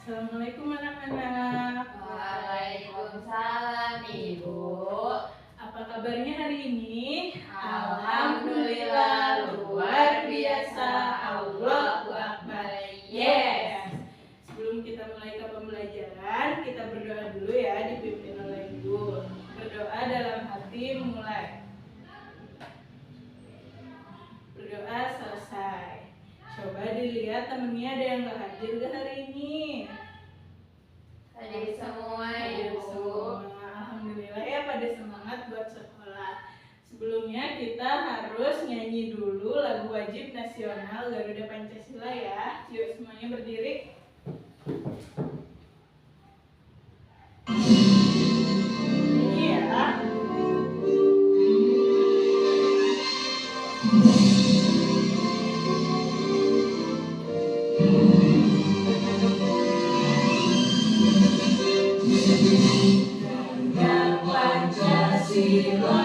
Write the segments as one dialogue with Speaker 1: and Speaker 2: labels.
Speaker 1: Assalamualaikum anak-anak.
Speaker 2: Waalaikumsalam Ibu.
Speaker 1: Apa kabarnya hari ini?
Speaker 2: Alhamdulillah luar biasa. Allahu Akbar. Yes.
Speaker 1: Sebelum kita mulai ke pembelajaran, kita berdoa dulu ya, dipimpin oleh Ibu. Berdoa dalam hati mulai. Berdoa selesai. Coba dilihat temennya ada yang gak hadir gak hari ini?
Speaker 2: Hadir semua
Speaker 1: Hadir
Speaker 2: Ibu.
Speaker 1: semua. Alhamdulillah ya, pada semangat buat sekolah. Sebelumnya kita harus nyanyi dulu lagu wajib nasional Garuda Pancasila ya. Yuk semuanya berdiri. Nyanyi ya.
Speaker 2: Pancasila,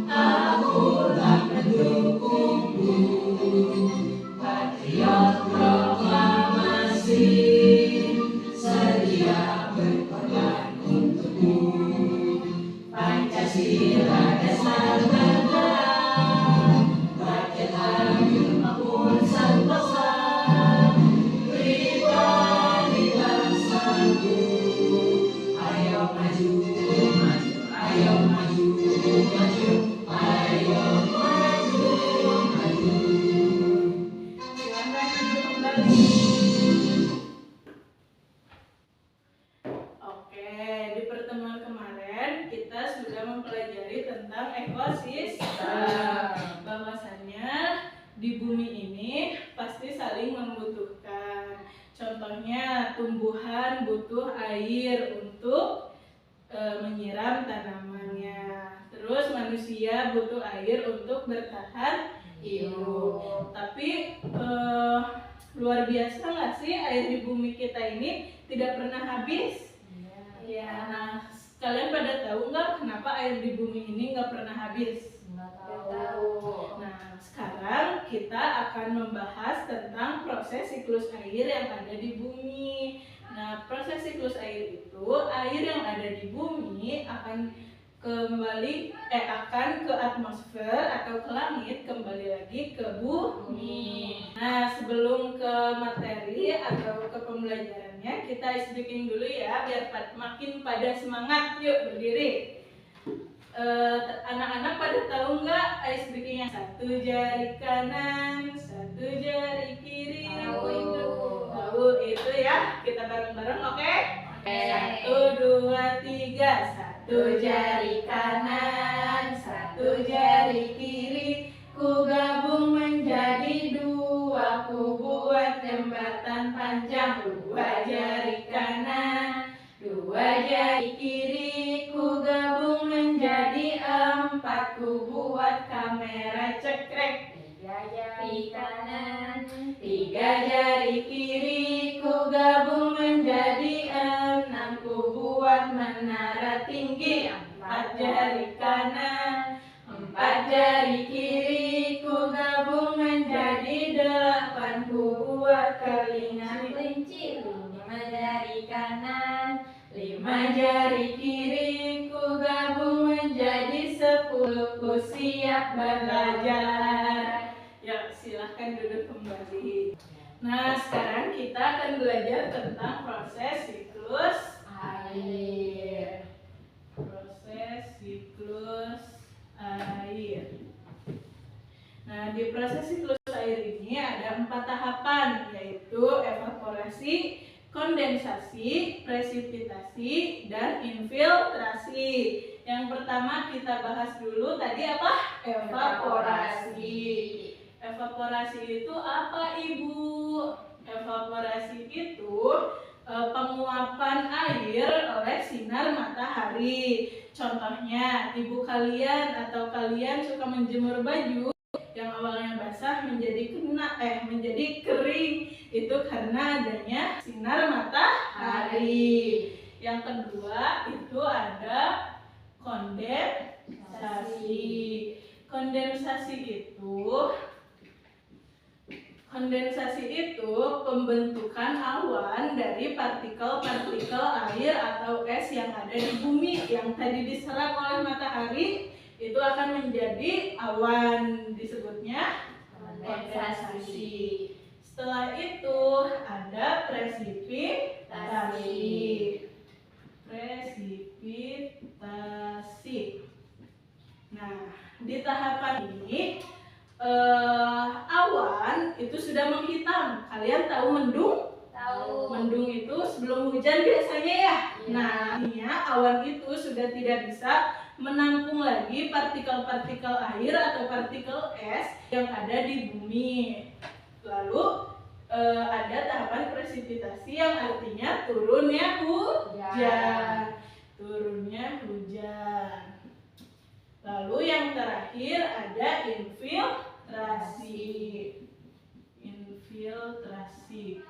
Speaker 2: akulah pendukungmu, patriot proklamasi, sedia berkorban untukmu. Pancasila dasar negara, rakyat adil makmur sentosa, pribadi bangsaku. Ayo maju, maju, ayo maju, maju, ayo maju, maju.
Speaker 1: Silakan duduk kembali. Oke, di pertemuan kemarin kita sudah mempelajari tentang ekosistem. Bahwasannya di bumi ini pasti saling membutuhkan. Contohnya tumbuhan butuh air untuk menyiram tanamannya. Terus manusia butuh air untuk bertahan hidup. Tapi luar biasa nggak sih air di bumi kita ini tidak pernah habis? Ya, nah kalian pada tahu nggak kenapa air di bumi ini nggak pernah habis?
Speaker 2: Nggak tahu.
Speaker 1: Nah, sekarang kita akan membahas tentang proses siklus air yang ada di bumi. Nah, proses siklus air itu, air yang ada di bumi akan akan ke atmosfer atau ke langit, kembali lagi ke bumi. Nah, sebelum ke materi atau ke pembelajarannya, kita ice breaking dulu ya, biar makin pada semangat. Yuk berdiri. Anak-anak pada tahu nggak ice breaking yang satu jari kanan, satu jari kiri? Tahu itu ya, kita bareng-bareng, oke? Satu, dua, tiga. Satu jari kanan, satu jari kiri, ku gabung menjadi dua, ku buat jembatan panjang. Dua jari kanan, dua jari kiri, ku gabung menjadi empat, ku buat kamera cekrek. Tiga jari kanan, tiga jari kiri, ku gabung menjadi enam, ku buat menara tinggi. Empat jari kanan, empat jari kiri, ku gabung menjadi delapan, ku buat telinga kelinci. Lima jari kanan, lima jari kiri, ku gabung menjadi 10, ku siap belajar. Ya, silahkan duduk kembali. Nah, sekarang kita akan belajar tentang proses siklus air. Proses siklus air. Nah, di proses siklus air ini ada 4 tahapan, yaitu evaporasi, kondensasi, presipitasi, dan infiltrasi. Yang pertama kita bahas dulu tadi apa? Evaporasi. Evaporasi itu apa, Ibu? Evaporasi itu penguapan air oleh sinar matahari. Contohnya, ibu kalian atau kalian suka menjemur baju yang awalnya basah menjadi kering, itu karena adanya sinar matahari. Yang kedua itu ada kondensasi. Kondensasi itu pembentukan menentukan awan dari partikel-partikel air atau es yang ada di bumi yang tadi diserap oleh matahari itu akan menjadi awan, disebutnya kondensasi. Setelah itu ada presipitasi. Nah, di tahapan ini awan itu sudah menghitam. Kalian tahu mendung?
Speaker 2: Tahu.
Speaker 1: Mendung itu sebelum hujan biasanya ya.
Speaker 2: Iya.
Speaker 1: Nah, artinya awan itu sudah tidak bisa menampung lagi partikel-partikel air atau partikel es yang ada di bumi. Lalu ada tahapan presipitasi yang artinya turunnya hujan. Turunnya hujan. Lalu yang terakhir ada infiltrasi. Infiltrasi.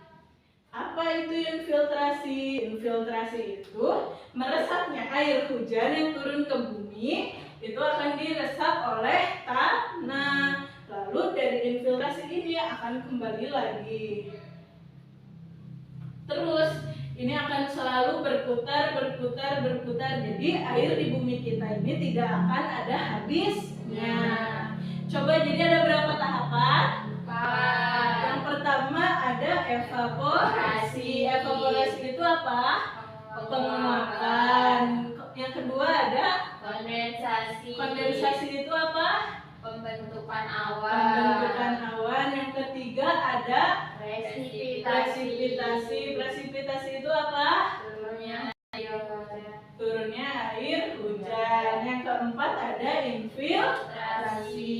Speaker 1: Apa itu infiltrasi? Infiltrasi itu meresapnya air hujan yang turun ke bumi itu akan diresap oleh tanah. Lalu dari infiltrasi ini akan kembali lagi. Terus ini akan selalu berputar. Jadi air di bumi kita ini tidak akan ada habisnya. Coba, jadi ada berapa tahapan?
Speaker 2: 4.
Speaker 1: Yang pertama ada evaporasi. Evaporasi itu apa? Penguapan. Yang kedua ada
Speaker 2: Kondensasi.
Speaker 1: kondensasi itu apa?
Speaker 2: Pembentukan awan.
Speaker 1: Pembentukan awan. Yang ketiga ada
Speaker 2: Presipitasi.
Speaker 1: Presipitasi itu apa?
Speaker 2: Turunnya air hujan.
Speaker 1: Turunnya air hujan. Yang keempat ada infiltrasi.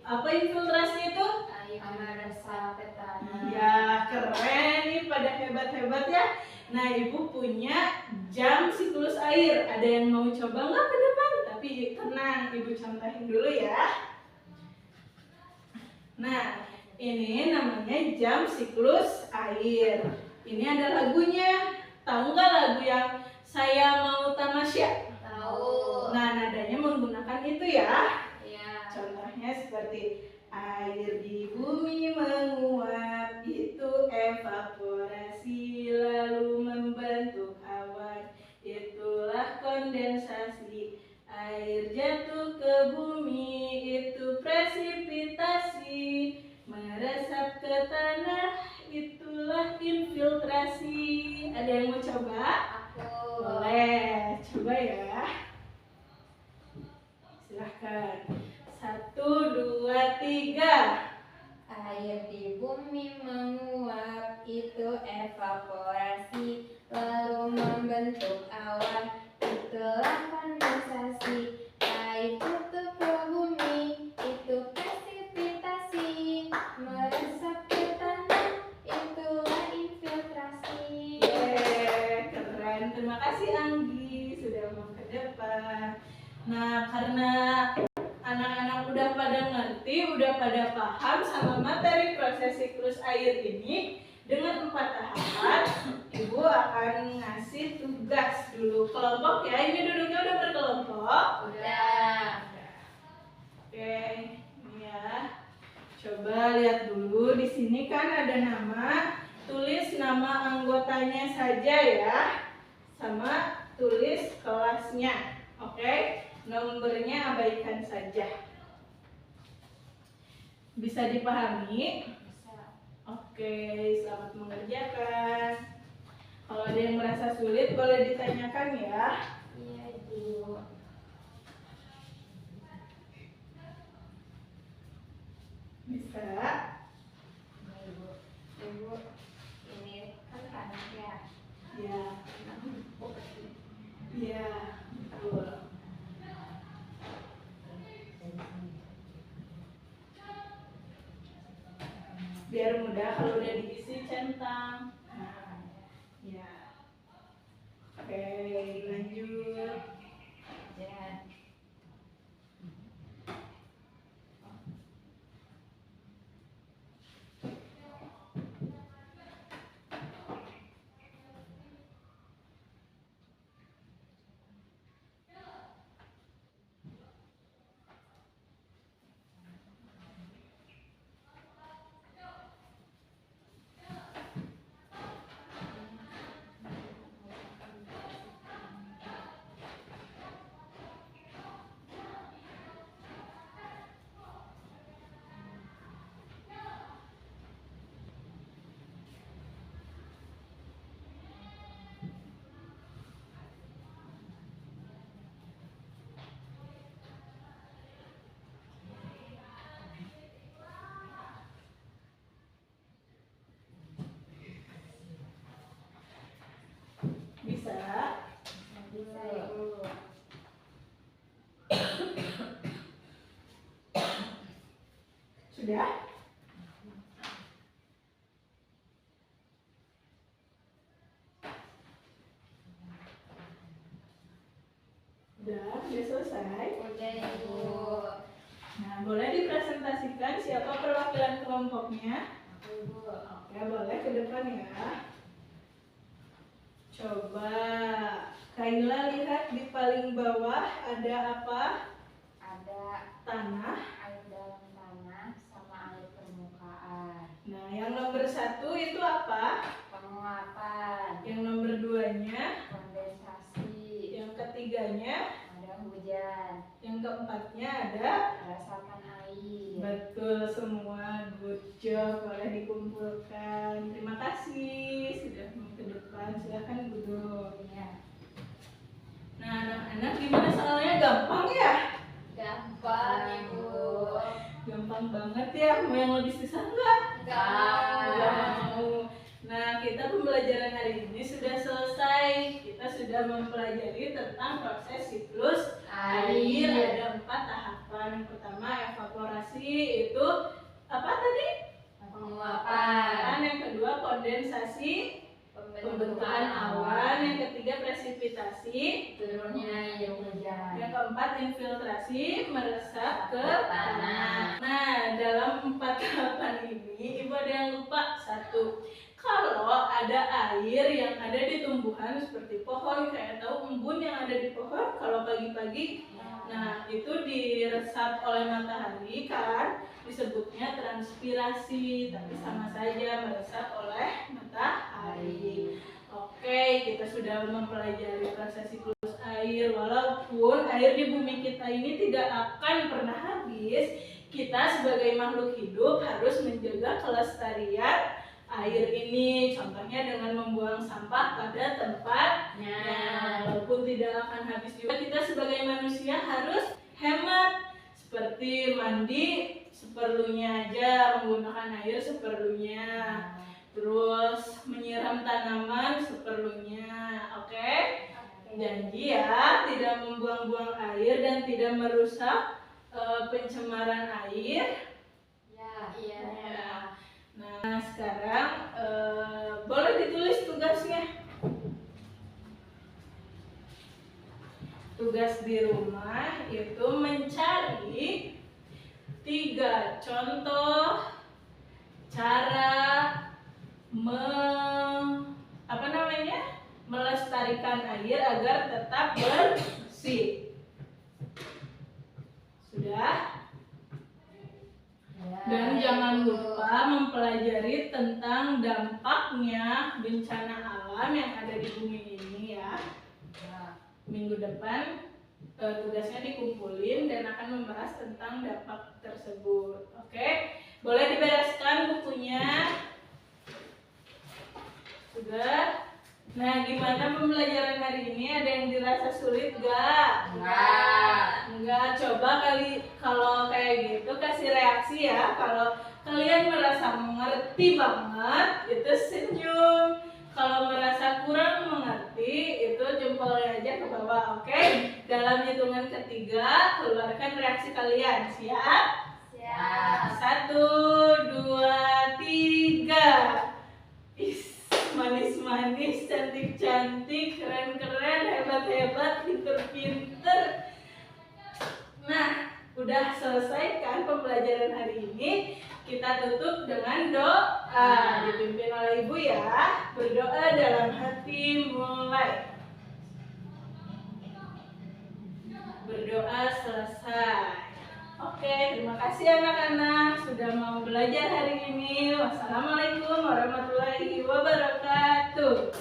Speaker 1: Apa infiltrasi itu?
Speaker 2: Air meresap ke tanah.
Speaker 1: Iya, keren nih, pada hebat-hebat ya. Nah, Ibu punya jam siklus air. Ada yang mau coba nggak ke depan? Tapi tenang, Ibu contohin dulu ya. Nah, ini namanya jam siklus air. Ini ada lagunya. Tahu nggak lagu yang Saya Mau Tamasya?
Speaker 2: Tahu.
Speaker 1: Nah, nadanya menggunakan itu ya.
Speaker 2: Iya.
Speaker 1: Contohnya seperti air di bumi menguap, itu evaporasi, lalu membentuk awan, itulah kondensasi. Air jatuh ke bumi, itu presipitasi, meresap ke tanah, itulah infiltrasi. Ada yang mau coba?
Speaker 2: Aku.
Speaker 1: Boleh, coba ya. Silahkan. 1, 2, 3.
Speaker 2: Air di bumi menguap, itu evaporasi, lalu membentuk awan, itulah kondensasi. Air jatuh ke bumi, itu presipitasi, meresap ke tanah, itulah infiltrasi.
Speaker 1: Keren. Terima kasih Anggi sudah mau ke depan. Nah, karena anak-anak udah pada ngerti, udah pada paham sama materi proses siklus air ini, dengan 4 tahapan, Ibu akan ngasih tugas dulu kelompok ya. Ini duduknya udah berkelompok?
Speaker 2: Udah.
Speaker 1: Oke, ini ya. Coba lihat dulu, di sini kan ada nama. Tulis nama anggotanya saja ya, sama tulis kelasnya. Oke, nomornya abaikan saja. Bisa dipahami?
Speaker 2: Bisa.
Speaker 1: Oke, selamat mengerjakan. Kalau ada yang merasa sulit boleh ditanyakan ya.
Speaker 2: Iya, Ibu.
Speaker 1: Bisa.
Speaker 2: Ibu, ini kan panas ya.
Speaker 1: Ya. Iya, betul. Biar mudah kalau udah diisi centang. Nah, ya. Oke, lanjut.
Speaker 2: Ya. Bisa, Ibu.
Speaker 1: Sudah? Udah selesai.
Speaker 2: Udah, Ibu.
Speaker 1: Nah, boleh dipresentasikan siapa perwakilan kelompoknya?
Speaker 2: Aku, Ibu.
Speaker 1: Oke, boleh ke depan ya. Coba Kaila lihat di paling bawah ada apa?
Speaker 2: Ada
Speaker 1: Tanah.
Speaker 2: air dalam tanah sama air permukaan.
Speaker 1: Nah, yang nomor 1 itu apa?
Speaker 2: Penguapan,
Speaker 1: Yang nomor 2-nya?
Speaker 2: kondensasi,
Speaker 1: Yang ketiganya?
Speaker 2: ada hujan,
Speaker 1: Yang keempatnya ada?
Speaker 2: rasakan air.
Speaker 1: Betul semua, good job, boleh dikumpulkan. Terima kasih sudah mau ke depan, silahkan duduk.
Speaker 2: Ya.
Speaker 1: Nah, anak-anak gimana soalnya, gampang ya?
Speaker 2: Gampang, Ibu.
Speaker 1: Gampang banget ya, mau yang lebih susah nggak? Nggak mau. Nah, kita pembelajaran hari ini sudah selesai. Kita sudah mempelajari tentang proses siklus air. Ada 4 tahapan. Yang pertama evaporasi, itu apa tadi?
Speaker 2: Penguapan,
Speaker 1: Yang kedua kondensasi, pembentukan awan. Yang ketiga presipitasi.
Speaker 2: turunnya air hujan.
Speaker 1: Yang keempat infiltrasi, meresap ke
Speaker 2: Tanah.
Speaker 1: tanah. Nah, dalam 4 tahapan ini Ibu ada yang lupa. 1. Kalau ada air yang ada di tumbuhan seperti pohon, kayak tahu embun yang ada di pohon, kalau pagi-pagi, nah itu diresap oleh matahari kan, disebutnya transpirasi, tapi sama saja meresap oleh matahari. Oke, kita sudah mempelajari proses siklus air. Walaupun air di bumi kita ini tidak akan pernah habis, kita sebagai makhluk hidup harus menjaga kelestarian air ini. Contohnya dengan membuang sampah pada tempatnya. Walaupun tidak akan habis juga, kita sebagai manusia harus hemat. Seperti mandi seperlunya aja, menggunakan air seperlunya. Terus menyiram tanaman seperlunya. Oke? Janji ya, tidak membuang-buang air dan tidak merusak pencemaran air.
Speaker 2: Iya.
Speaker 1: Nah, sekarang boleh ditulis tugasnya. Tugas di rumah itu mencari 3 contoh cara melestarikan air agar tetap bersih. Sudah? Dan jangan lupa mempelajari tentang dampaknya bencana alam yang ada di bumi ini ya. Minggu depan tugasnya dikumpulin dan akan membahas tentang dampak tersebut. Oke? Boleh dibereskan bukunya? Sudah? Nah, gimana pembelajaran hari ini? Ada yang dirasa sulit gak? Enggak. Coba kalau kayak gitu kasih reaksi ya. Kalau kalian merasa mengerti banget, itu senyum. Kalau merasa kurang mengerti, itu jempolnya aja ke bawah. Oke? Dalam hitungan ketiga, keluarkan reaksi kalian. Siap?
Speaker 2: Siap.
Speaker 1: 1, 2, 3. Manis-manis, cantik-cantik, keren-keren, hebat-hebat, pinter-pinter. Nah, udah selesai kan pembelajaran hari ini? Kita tutup dengan doa. Dipimpin oleh Ibu ya. Berdoa dalam hati, mulai. Berdoa selesai. Oke, terima kasih anak-anak sudah mau belajar hari ini. Wassalamualaikum warahmatullahi wabarakatuh.